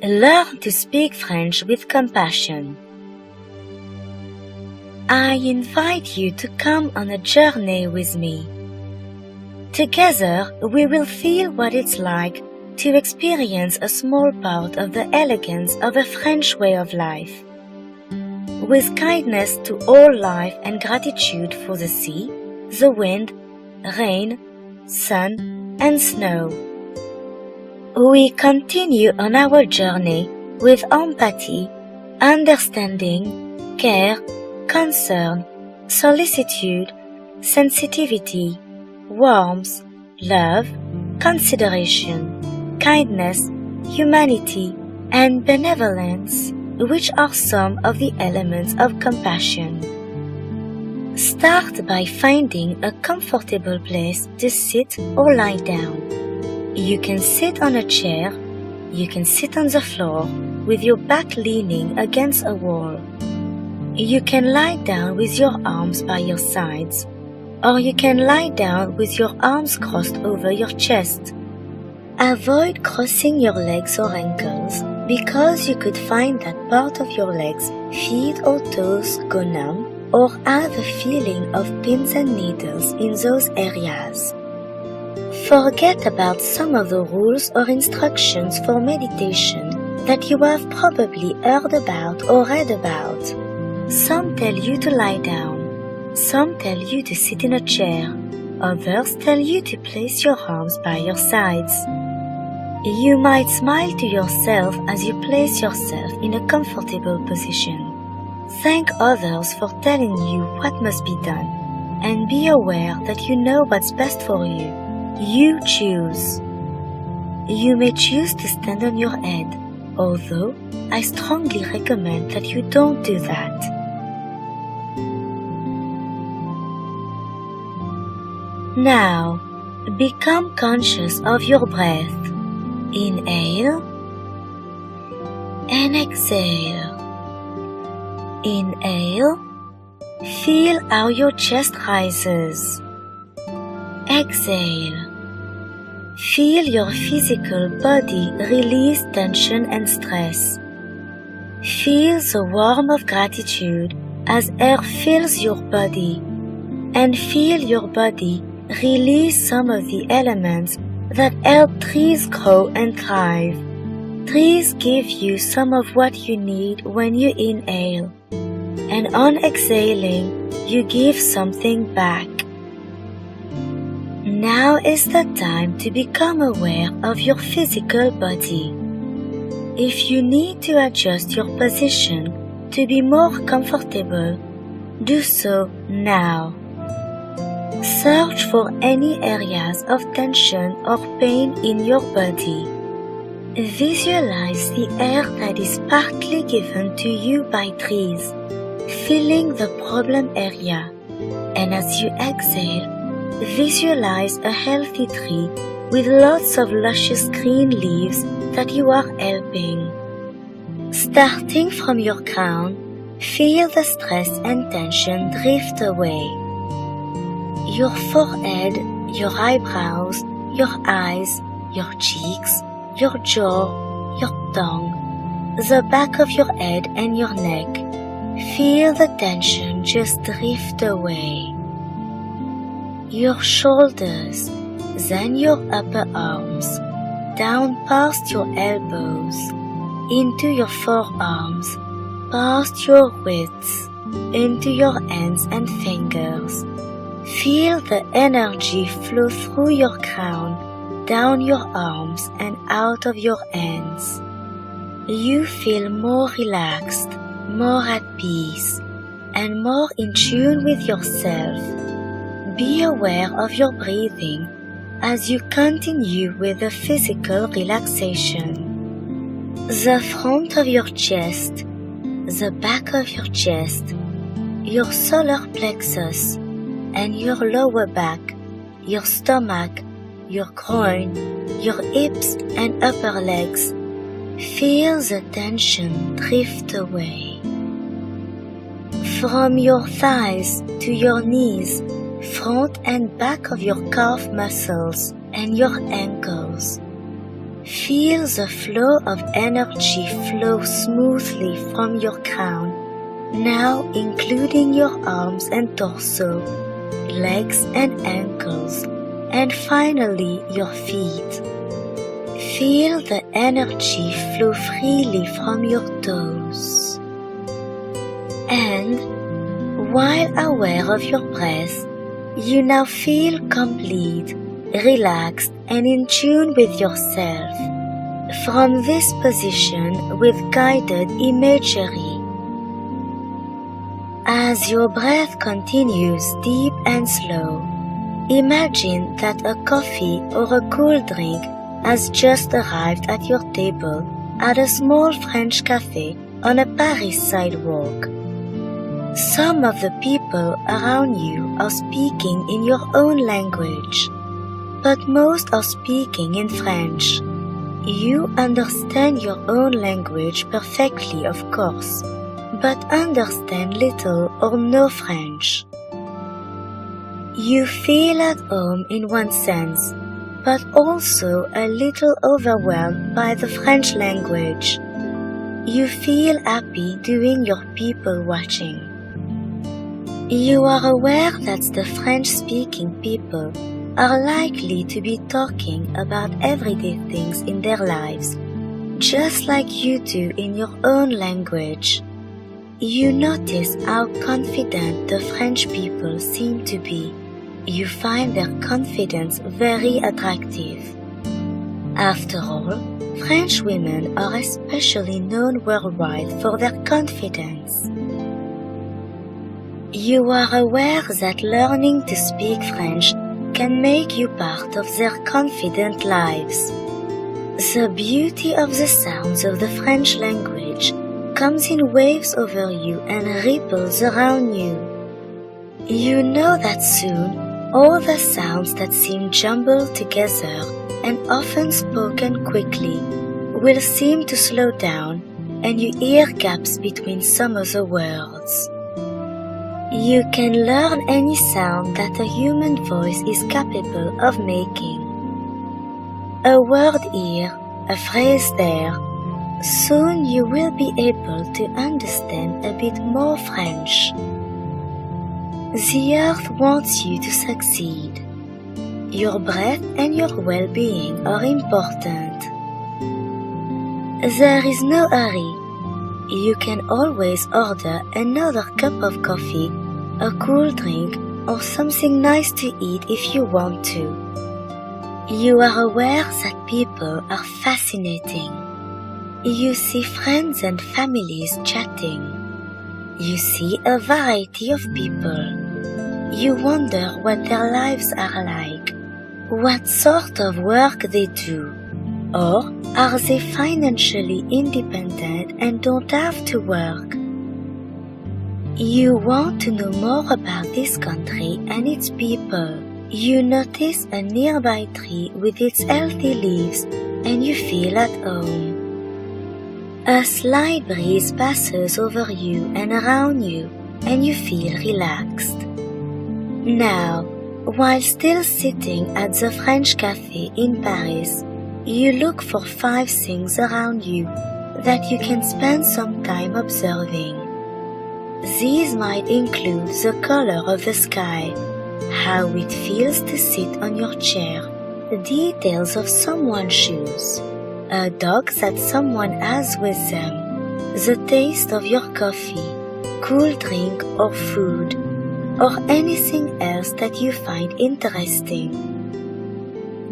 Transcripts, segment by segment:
Learn to speak French with compassion. I invite you to come on a journey with me. Together, we will feel what it's like to experience a small part of the elegance of a French way of life. With kindness to all life and gratitude for the sea, the wind, rain, sun, and snow. We continue on our journey with empathy, understanding, care, concern, solicitude, sensitivity, warmth, love, consideration, kindness, humanity, and benevolence, which are some of the elements of compassion. Start by finding a comfortable place to sit or lie down. You can sit on a chair, you can sit on the floor with your back leaning against a wall. You can lie down with your arms by your sides, or you can lie down with your arms crossed over your chest. Avoid crossing your legs or ankles because you could find that part of your legs, feet or toes go numb or have a feeling of pins and needles in those areas. Forget about some of the rules or instructions for meditation that you have probably heard about or read about. Some tell you to lie down, some tell you to sit in a chair, others tell you to place your arms by your sides. You might smile to yourself as you place yourself in a comfortable position. Thank others for telling you what must be done, and be aware that you know what's best for you. You choose. You may choose to stand on your head, although I strongly recommend that you don't do that. Now, become conscious of your breath. Inhale and exhale. Inhale, feel how your chest rises. Exhale, feel your physical body release tension and stress. Feel the warmth of gratitude as air fills your body, and feel your body release some of the elements that help trees grow and thrive. Trees give you some of what you need when you inhale, and on exhaling, you give something back. Now is the time to become aware of your physical body. If you need to adjust your position to be more comfortable, do so now. Search for any areas of tension or pain in your body. Visualize the air that is partly given to you by trees, filling the problem area, and as you exhale, visualize a healthy tree with lots of luscious green leaves that you are helping. Starting from your crown, feel the stress and tension drift away. Your forehead, your eyebrows, your eyes, your cheeks, your jaw, your tongue, the back of your head and your neck. Feel the tension just drift away. Your shoulders, then your upper arms, down past your elbows, into your forearms, past your wrists, into your hands and fingers. Feel the energy flow through your crown, down your arms and out of your hands. You feel more relaxed, more at peace, and more in tune with yourself. Be aware of your breathing as you continue with the physical relaxation. The front of your chest, the back of your chest, your solar plexus, and your lower back, your stomach, your groin, your hips and upper legs. Feel the tension drift away. From your thighs to your knees, front and back of your calf muscles and your ankles. Feel the flow of energy flow smoothly from your crown, now including your arms and torso, legs and ankles, and finally your feet. Feel the energy flow freely from your toes. And, while aware of your breath, you now feel complete, relaxed and in tune with yourself. From this position with guided imagery. As your breath continues deep and slow, imagine that a coffee or a cool drink has just arrived at your table at a small French cafe on a Paris sidewalk. Some of the people around you are speaking in your own language, but most are speaking in French. You understand your own language perfectly, of course, but understand little or no French. You feel at home in one sense, but also a little overwhelmed by the French language. You feel happy doing your people watching. You are aware that the French-speaking people are likely to be talking about everyday things in their lives, just like you do in your own language. You notice how confident the French people seem to be. You find their confidence very attractive. After all, French women are especially known worldwide for their confidence. You are aware that learning to speak French can make you part of their confident lives. The beauty of the sounds of the French language comes in waves over you and ripples around you. You know that soon all the sounds that seem jumbled together and often spoken quickly will seem to slow down, and you hear gaps between some of the words. You can learn any sound that a human voice is capable of making. A word here, a phrase there. Soon you will be able to understand a bit more French. The earth wants you to succeed. Your breath and your well-being are important. There is no hurry. You can always order another cup of coffee, a cool drink, or something nice to eat if you want to. You are aware that people are fascinating. You see friends and families chatting. You see a variety of people. You wonder what their lives are like, what sort of work they do, or are they financially independent and don't have to work? You want to know more about this country and its people. You notice a nearby tree with its healthy leaves and you feel at home. A slight breeze passes over you and around you and you feel relaxed. Now, while still sitting at the French cafe in Paris, you look for 5 things around you that you can spend some time observing. These might include the color of the sky, how it feels to sit on your chair, the details of someone's shoes, a dog that someone has with them, the taste of your coffee, cool drink or food, or anything else that you find interesting.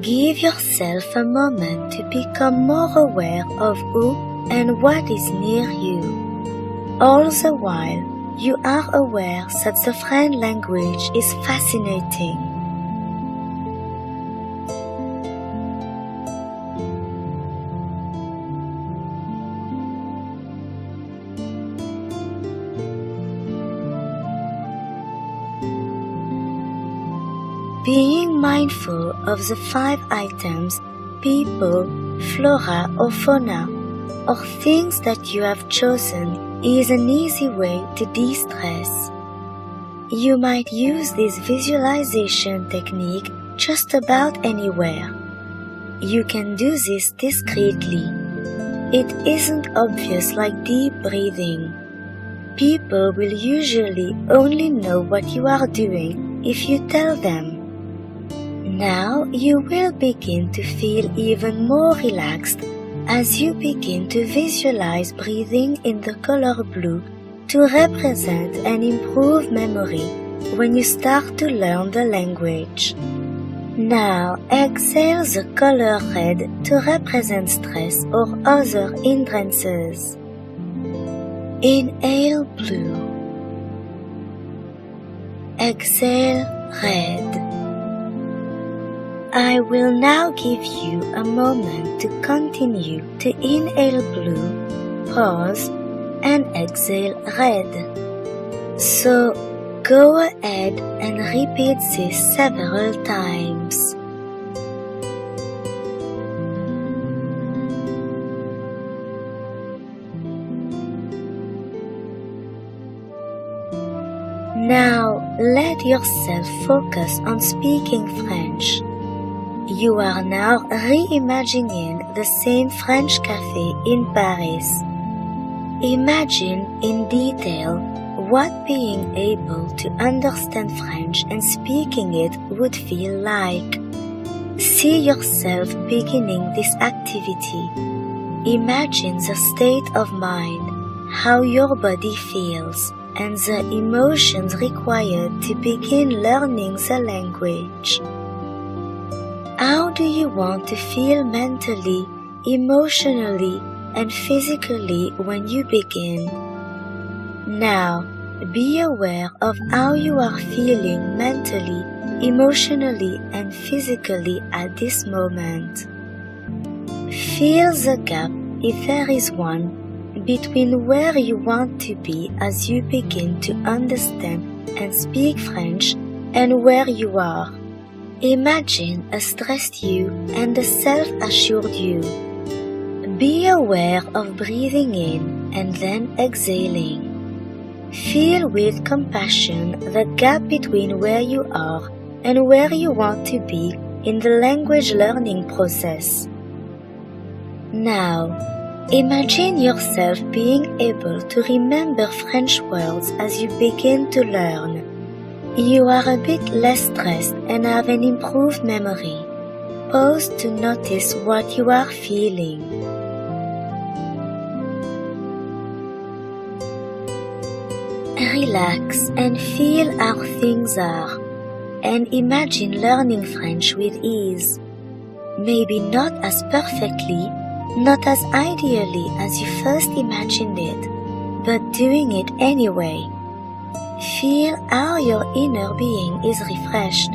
Give yourself a moment to become more aware of who and what is near you. All the while, you are aware that the French language is fascinating. Being mindful of the 5 items, people, flora or fauna, or things that you have chosen is an easy way to de-stress. You might use this visualization technique just about anywhere. You can do this discreetly. It isn't obvious like deep breathing. People will usually only know what you are doing if you tell them. Now you will begin to feel even more relaxed as you begin to visualize breathing in the color blue to represent and improve memory when you start to learn the language. Now exhale the color red to represent stress or other hindrances. Inhale blue. Exhale red. I will now give you a moment to continue to inhale blue, pause, and exhale red. So go ahead and repeat this several times. Now let yourself focus on speaking French. You are now reimagining the same French cafe in Paris. Imagine in detail what being able to understand French and speaking it would feel like. See yourself beginning this activity. Imagine the state of mind, how your body feels, and the emotions required to begin learning the language. How do you want to feel mentally, emotionally, and physically when you begin? Now, be aware of how you are feeling mentally, emotionally, and physically at this moment. Feel the gap, if there is one, between where you want to be as you begin to understand and speak French and where you are. Imagine a stressed you and a self-assured you. Be aware of breathing in and then exhaling. Feel with compassion the gap between where you are and where you want to be in the language learning process. Now, imagine yourself being able to remember French words as you begin to learn. You are a bit less stressed and have an improved memory. Pause to notice what you are feeling. Relax and feel how things are, and imagine learning French with ease. Maybe not as perfectly, not as ideally as you first imagined it, but doing it anyway. Feel how your inner being is refreshed,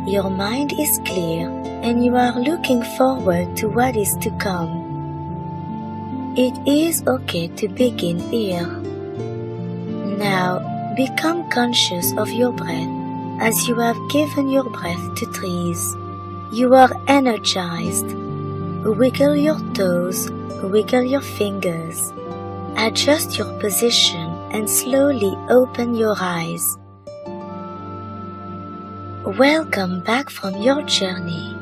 your mind is clear, and you are looking forward to what is to come. It is okay to begin here. Now, become conscious of your breath as you have given your breath to trees. You are energized. Wiggle your toes, wiggle your fingers. Adjust your position and slowly open your eyes. Welcome back from your journey.